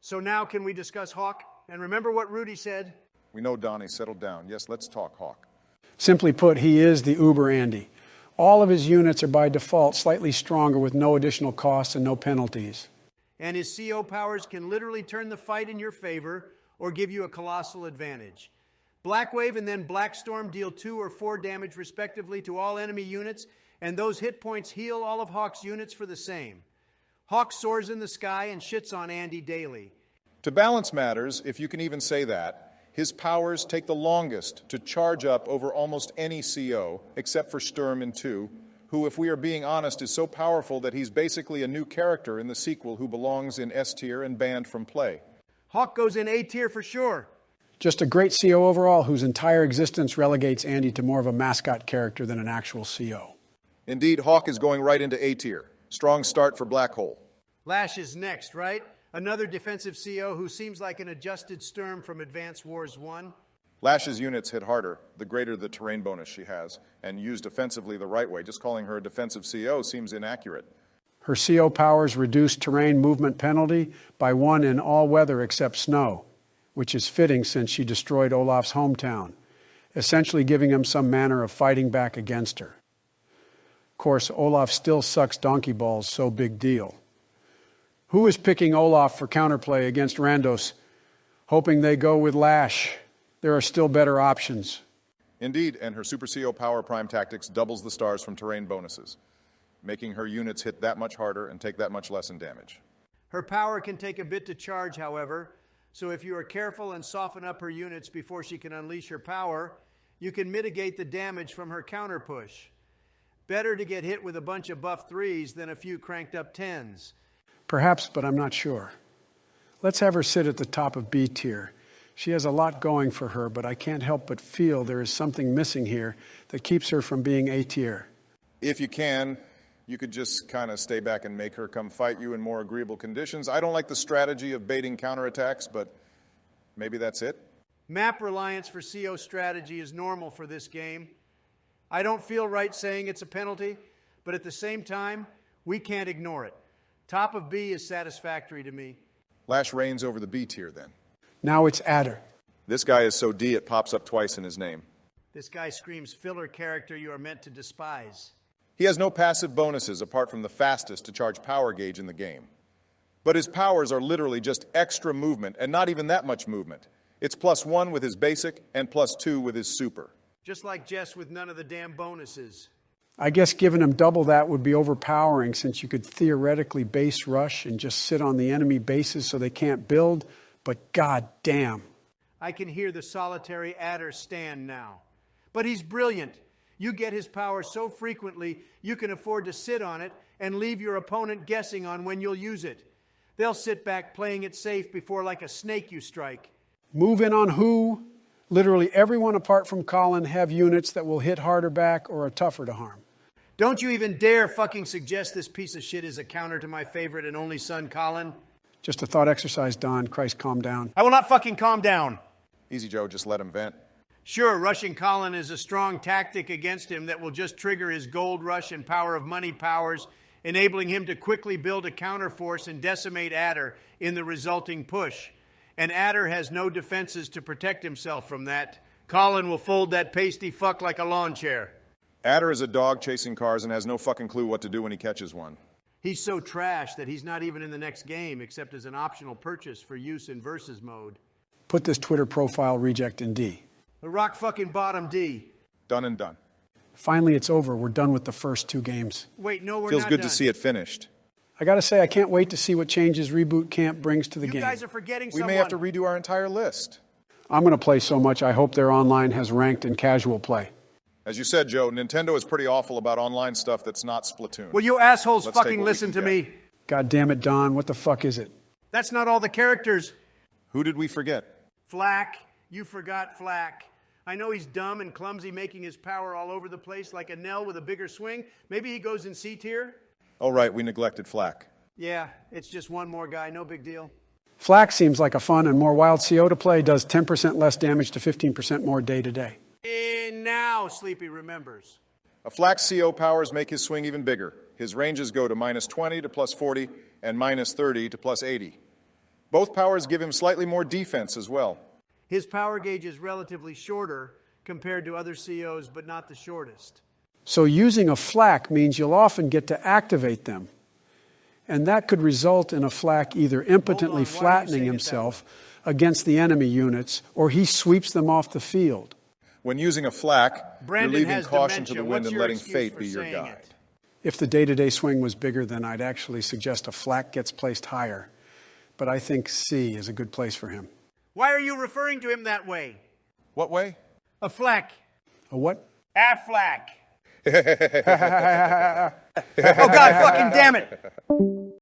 So now can we discuss Hawk? And remember what Rudy said? We know Donnie, settle down. Yes, let's talk Hawk. Simply put, he is the Uber Andy. All of his units are by default slightly stronger with no additional costs and no penalties. And his CO powers can literally turn the fight in your favor or give you a colossal advantage. Blackwave and then Blackstorm deal 2 or 4 damage respectively to all enemy units, and those hit points heal all of Hawk's units for the same. Hawk soars in the sky and shits on Andy daily. To balance matters, if you can even say that, his powers take the longest to charge up over almost any CO, except for Sturm in 2, who, if we are being honest, is so powerful that he's basically a new character in the sequel who belongs in S tier and banned from play. Hawk goes in A tier for sure. Just a great CO overall whose entire existence relegates Andy to more of a mascot character than an actual CO. Indeed, Hawk is going right into A tier. Strong start for Black Hole. Lash is next, right? Another defensive CO who seems like an adjusted Sturm from Advanced Wars 1. Lash's units hit harder, the greater the terrain bonus she has, and used offensively the right way. Just calling her a defensive CO seems inaccurate. Her CO powers reduce terrain movement penalty by 1 in all weather except snow, which is fitting since she destroyed Olaf's hometown, essentially giving him some manner of fighting back against her. Of course, Olaf still sucks donkey balls, so big deal. Who is picking Olaf for counterplay against Randos, hoping they go with Lash? There are still better options. Indeed, and her Super CO power prime tactics doubles the stars from terrain bonuses, making her units hit that much harder and take that much less in damage. Her power can take a bit to charge, however, so if you are careful and soften up her units before she can unleash her power, you can mitigate the damage from her counter push. Better to get hit with a bunch of buff 3s than a few cranked up 10s. Perhaps, but I'm not sure. Let's have her sit at the top of B tier. She has a lot going for her, but I can't help but feel there is something missing here that keeps her from being A tier. If you can, you could just kind of stay back and make her come fight you in more agreeable conditions. I don't like the strategy of baiting counterattacks, but maybe that's it. Map reliance for CO strategy is normal for this game. I don't feel right saying it's a penalty, but at the same time, we can't ignore it. Top of B is satisfactory to me. Lash reigns over the B tier then. Now it's Adder. This guy is so D it pops up twice in his name. This guy screams filler character you are meant to despise. He has no passive bonuses apart from the fastest to charge power gauge in the game. But his powers are literally just extra movement, and not even that much movement. It's +1 with his basic and +2 with his super. Just like Jess with none of the damn bonuses. I guess giving him double that would be overpowering since you could theoretically base rush and just sit on the enemy bases so they can't build, but god damn. I can hear the solitary Adder stand now. But he's brilliant. You get his power so frequently, you can afford to sit on it and leave your opponent guessing on when you'll use it. They'll sit back playing it safe before like a snake you strike. Move in on who? Literally everyone apart from Colin have units that will hit harder back or are tougher to harm. Don't you even dare fucking suggest this piece of shit is a counter to my favorite and only son, Colin. Just a thought exercise, Don. Christ, calm down. I will not fucking calm down. Easy, Joe, just let him vent. Sure, rushing Colin is a strong tactic against him that will just trigger his gold rush and power of money powers, enabling him to quickly build a counterforce and decimate Adder in the resulting push. And Adder has no defenses to protect himself from that. Colin will fold that pasty fuck like a lawn chair. Adder is a dog chasing cars and has no fucking clue what to do when he catches one. He's so trash that he's not even in the next game except as an optional purchase for use in versus mode. Put this Twitter profile reject in D. The rock fucking bottom D. Done and done. Finally, it's over. We're done with the first 2 games. Wait, no, we're Feels not good done. to see it finished. I gotta say, I can't wait to see what changes Reboot Camp brings to the game. You guys are forgetting We someone. may have to redo our entire list. I'm gonna play so much, I hope their online has ranked and casual play. As you said, Joe, Nintendo is pretty awful about online stuff that's not Splatoon. Will you assholes Let's take fucking what we listen to can me? God damn it, Don, what the fuck is it? That's not all the characters. Who did we forget? Flack. You forgot Flack. I know he's dumb and clumsy, making his power all over the place like a Nell with a bigger swing. Maybe he goes in C tier? Oh, right, we neglected Flack. Yeah, it's just one more guy, no big deal. Flack seems like a fun and more wild CO to play, does 10% less damage to 15% more day to day. And now Sleepy remembers. A Flack's CO powers make his swing even bigger. His ranges go to -20 to +40 and -30 to +80. Both powers give him slightly more defense as well. His power gauge is relatively shorter compared to other COs, but not the shortest. So using a flak means you'll often get to activate them. And that could result in a flak either impotently flattening himself against the enemy units, or he sweeps them off the field. When using a flak, Brandon you're leaving has caution dementia. to the wind What's and your letting excuse fate for be your saying guide. it? If the day-to-day swing was bigger, then I'd actually suggest a flak gets placed higher. But I think C is a good place for him. Why are you referring to him that way? What way? A flak. A what? A flak. Oh, God fucking damn it.